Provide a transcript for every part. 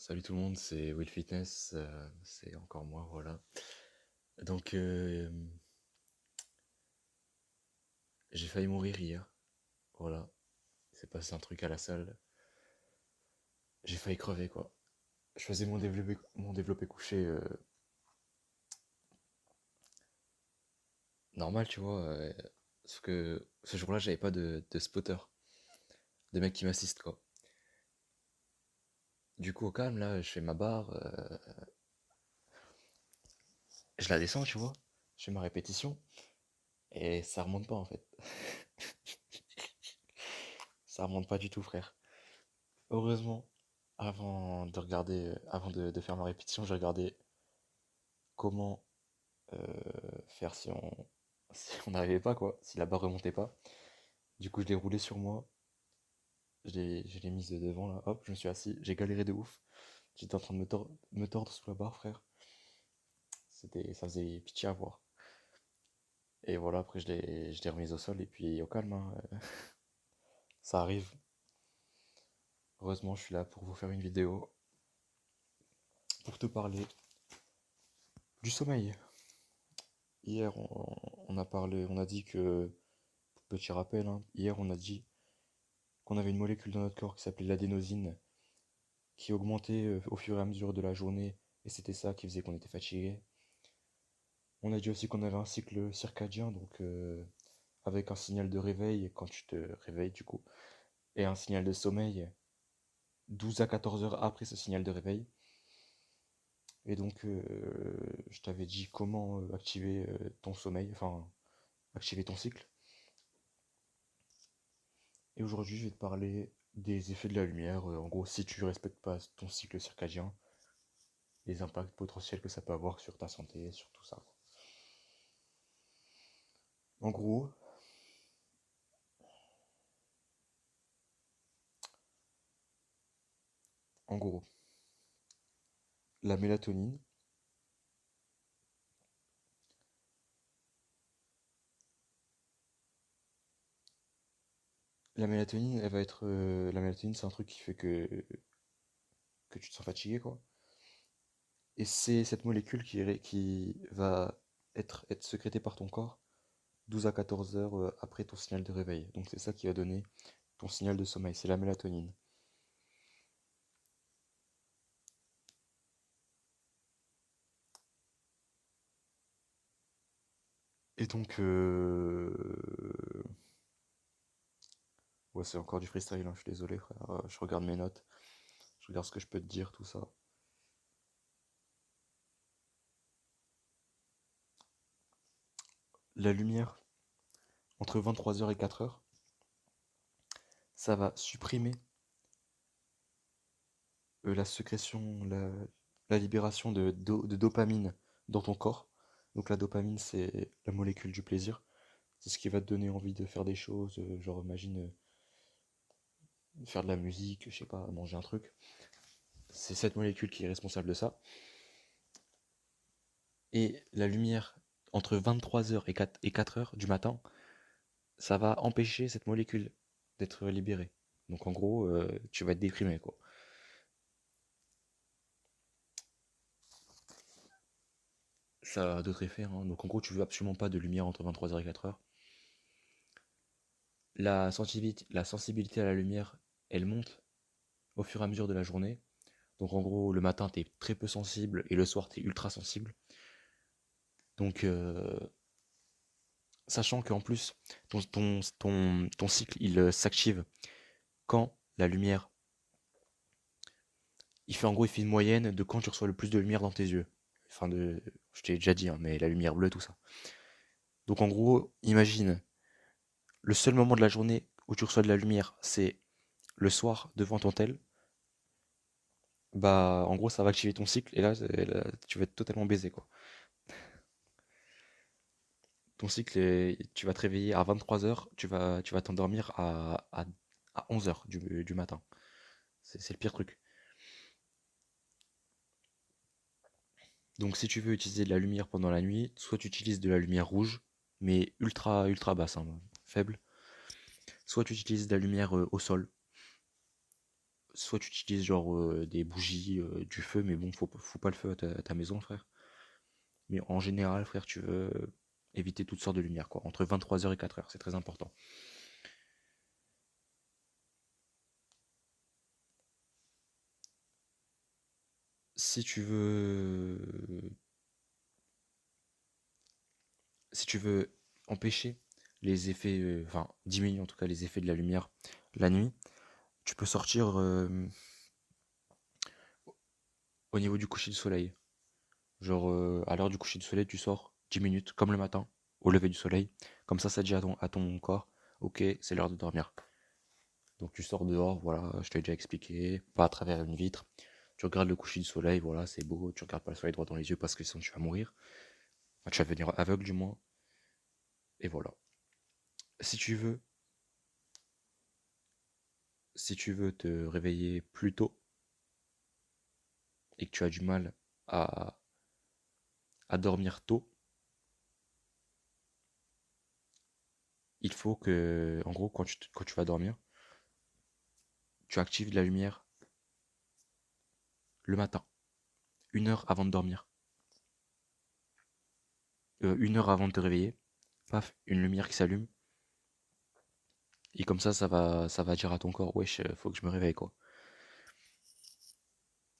Salut tout le monde, c'est Will Fitness, c'est encore moi, voilà. Donc, j'ai failli mourir hier, voilà. Il s'est passé un truc à la salle, j'ai failli crever quoi. Je faisais mon développé couché normal, tu vois, sauf que ce jour-là, j'avais pas de spotter, de mec qui m'assiste quoi. Du coup, au calme, là, je fais ma barre, je la descends, tu vois, je fais ma répétition, et ça remonte pas en fait. Ça remonte pas du tout, frère. Heureusement, avant de faire ma répétition, j'ai regardé comment faire si on n'arrivait pas, quoi, si la barre remontait pas. Du coup, je l'ai roulé sur moi, je l'ai mise de devant, là, hop, je me suis assis, j'ai galéré de ouf. J'étais en train de me tordre sous la barre, frère. Ça faisait pitié à voir. Et voilà, après, je l'ai remise au sol, et puis au calme, hein, ça arrive. Heureusement, je suis là pour vous faire une vidéo, pour te parler du sommeil. Hier, on a parlé, on a dit que, petit rappel, hein, hier, on a dit qu'on avait une molécule dans notre corps qui s'appelait l'adénosine, qui augmentait au fur et à mesure de la journée, et c'était ça qui faisait qu'on était fatigué. On a dit aussi qu'on avait un cycle circadien, donc avec un signal de réveil quand tu te réveilles du coup, et un signal de sommeil 12 à 14 heures après ce signal de réveil. Et donc je t'avais dit comment activer ton sommeil, enfin activer ton cycle. Et aujourd'hui je vais te parler des effets de la lumière, en gros si tu respectes pas ton cycle circadien, les impacts potentiels que ça peut avoir sur ta santé, sur tout ça. En gros, en gros, la mélatonine, la mélatonine, c'est un truc qui fait que tu te sens fatigué, quoi. Et c'est cette molécule qui va être sécrétée par ton corps 12 à 14 heures après ton signal de réveil. Donc c'est ça qui va donner ton signal de sommeil, c'est la mélatonine. Et donc, ouais, c'est encore du freestyle, hein, je suis désolé, frère. Je regarde mes notes, je regarde ce que je peux te dire, tout ça. La lumière, entre 23 heures et 4 heures, ça va supprimer la sécrétion, la libération de dopamine dans ton corps. Donc la dopamine, c'est la molécule du plaisir. C'est ce qui va te donner envie de faire des choses, genre imagine faire de la musique, je sais pas, manger un truc. C'est cette molécule qui est responsable de ça. Et la lumière entre 23 heures et 4 heures du matin, ça va empêcher cette molécule d'être libérée. Donc en gros, tu vas être déprimé, quoi. Ça a d'autres effets, hein. Donc en gros, tu veux absolument pas de lumière entre 23 heures et 4 heures. La sensibilité à la lumière, elle monte au fur et à mesure de la journée. Donc en gros, le matin, tu es très peu sensible et le soir, tu es ultra sensible. Donc, sachant qu'en plus, ton cycle, il s'active quand la lumière, il fait une moyenne de quand tu reçois le plus de lumière dans tes yeux. Enfin, je t'ai déjà dit, hein, mais la lumière bleue, tout ça. Donc en gros, imagine, le seul moment de la journée où tu reçois de la lumière, c'est le soir devant ton tel. Bah, en gros, ça va activer ton cycle et là, tu vas être totalement baisé, quoi. Ton cycle, tu vas te réveiller à 23 heures, tu vas t'endormir à 11 heures du matin. C'est le pire truc. Donc si tu veux utiliser de la lumière pendant la nuit, soit tu utilises de la lumière rouge, mais ultra ultra basse, hein, faible, soit tu utilises de la lumière au sol, soit tu utilises genre des bougies, du feu, mais bon, faut pas le feu à ta maison, frère. Mais en général, frère, tu veux éviter toutes sortes de lumière, quoi. Entre 23h et 4h, c'est très important. Si tu veux, si tu veux empêcher les effets, enfin diminuer en tout cas les effets de la lumière la nuit, tu peux sortir au niveau du coucher du soleil. Genre à l'heure du coucher du soleil, tu sors 10 minutes, comme le matin, au lever du soleil. Comme ça dit à ton corps, ok, c'est l'heure de dormir. Donc tu sors dehors, voilà, je t'ai déjà expliqué, pas à travers une vitre. Tu regardes le coucher du soleil, voilà, c'est beau, tu regardes pas le soleil droit dans les yeux parce que sinon tu vas mourir. Enfin, tu vas devenir aveugle du moins. Et voilà. Si tu veux, si tu veux te réveiller plus tôt et que tu as du mal à, à dormir tôt, il faut que, en gros, quand tu vas dormir, tu actives la lumière le matin, 1 heure avant de dormir. 1 heure avant de te réveiller, paf, une lumière qui s'allume. Et comme ça va dire à ton corps, wesh, faut que je me réveille, quoi.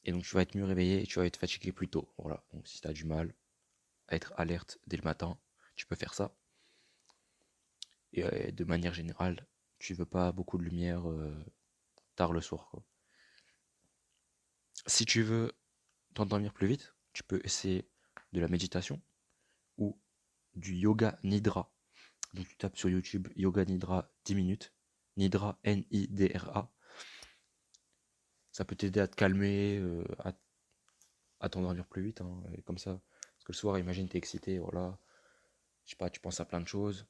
Et donc tu vas être mieux réveillé et tu vas être fatigué plus tôt. Voilà. Donc si tu as du mal à être alerte dès le matin, tu peux faire ça. Et de manière générale, tu veux pas beaucoup de lumière tard le soir, quoi. Si tu veux t'endormir plus vite, tu peux essayer de la méditation ou du yoga nidra. Donc tu tapes sur YouTube yoga nidra 10 minutes. Nidra, Nidra. Ça peut t'aider à te calmer, à t'endormir plus vite, hein, et comme ça. Parce que le soir, imagine, t'es excité, voilà. Je sais pas, tu penses à plein de choses.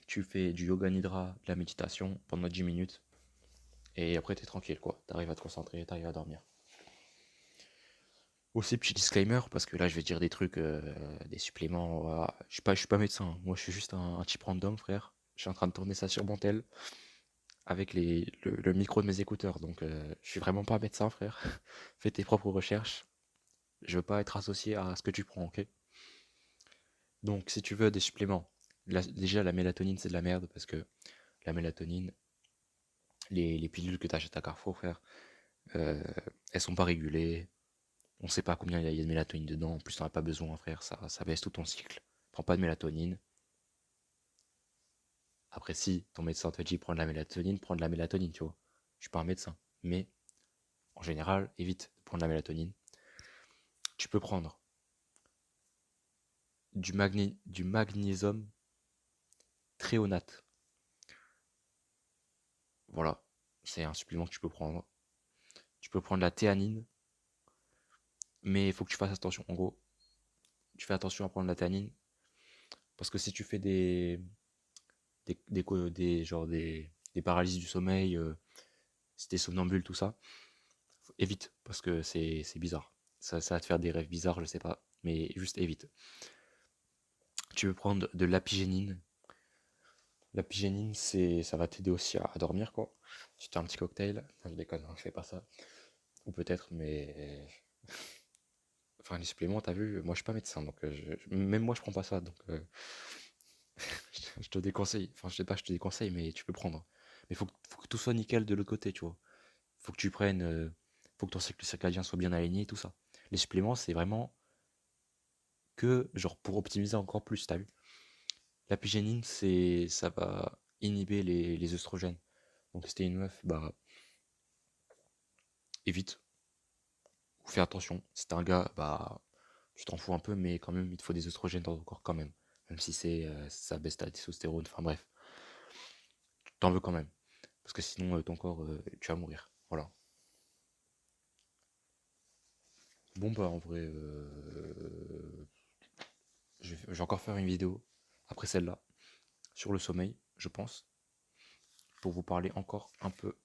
Tu fais du yoga nidra, de la méditation pendant 10 minutes. Et après, t'es tranquille, quoi. T'arrives à te concentrer, t'arrives à dormir. Aussi, petit disclaimer, parce que là, je vais dire des trucs, des suppléments. Voilà. Je suis pas médecin, hein. Moi, je suis juste un type random, frère. Je suis en train de tourner ça sur mon tel avec le micro de mes écouteurs. Donc, je suis vraiment pas médecin, frère. Fais tes propres recherches. Je veux pas être associé à ce que tu prends, ok? Donc, si tu veux des suppléments, déjà, la mélatonine, c'est de la merde, parce que la mélatonine, les pilules que tu achètes à Carrefour, frère, euh, elles sont pas régulées. On sait pas combien il y a de mélatonine dedans. En plus, t'en as pas besoin, frère. Ça baisse tout ton cycle. Prends pas de mélatonine. Après, si ton médecin te dit prends de la mélatonine, prends de la mélatonine, tu vois. Je suis pas un médecin. Mais en général, évite de prendre de la mélatonine. Tu peux prendre du magnésium thréonate. Voilà. C'est un supplément que tu peux prendre. Tu peux prendre la théanine. Mais il faut que tu fasses attention. En gros, tu fais attention à prendre la théanine. Parce que si tu fais des paralysies du sommeil, si t'es somnambule, tout ça, évite, parce que c'est bizarre. Ça va te faire des rêves bizarres, je sais pas, mais juste évite. Tu veux prendre de l'apigénine. L'apigénine, ça va t'aider aussi à dormir, quoi. Si t'as un petit cocktail, non, je déconne, hein, je fais pas ça. Ou peut-être, mais... Enfin, les suppléments, t'as vu, moi je suis pas médecin, donc même moi je prends pas ça, donc je te déconseille. Enfin, je sais pas, je te déconseille, mais tu peux prendre. Mais faut que tout soit nickel de l'autre côté, tu vois. Faut que tu prennes, faut que ton cycle circadien soit bien aligné, tout ça. Les suppléments, c'est vraiment que, genre, pour optimiser encore plus, t'as vu. L'apigénine, ça va inhiber les œstrogènes. Donc, si t'es une meuf, bah, évite, ou fais attention. Si t'es un gars, bah, tu t'en fous un peu, mais quand même, il te faut des œstrogènes dans ton corps, quand même. Même si ça baisse ta testostérone, enfin bref, t'en veux quand même. Parce que sinon, ton corps, tu vas mourir. Voilà. Bon, bah, en vrai, je vais encore faire une vidéo après celle-là sur le sommeil, je pense, pour vous parler encore un peu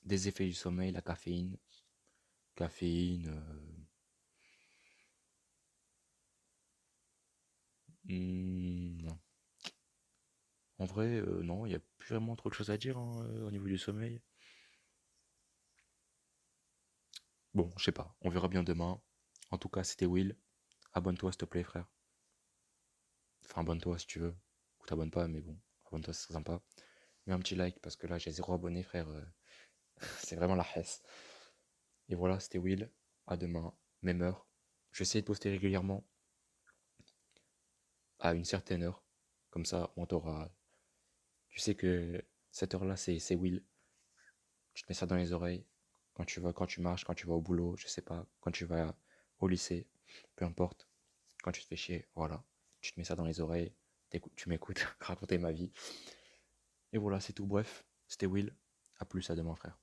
des effets du sommeil, la caféine. Caféine. Non. En vrai, non, il n'y a plus vraiment trop de choses à dire, hein, au niveau du sommeil. Bon, je sais pas, on verra bien demain. En tout cas, c'était Will. Abonne-toi s'il te plaît, frère. Enfin, abonne-toi si tu veux. Ou t'abonnes pas, mais bon, abonne-toi, c'est très sympa. Mets un petit like parce que là, j'ai 0 abonné, frère. C'est vraiment la hesse. Et voilà, c'était Will. À demain, même heure. Je vais essayer de poster régulièrement à une certaine heure. Comme ça, on t'aura. Tu sais que cette heure-là, c'est Will. Tu te mets ça dans les oreilles. Quand tu marches, quand tu vas au boulot, je sais pas, quand tu vas au lycée, peu importe. Quand tu te fais chier, voilà. Tu te mets ça dans les oreilles. Tu m'écoutes raconter ma vie. Et voilà, c'est tout. Bref, c'était Will. À plus, à demain, frère.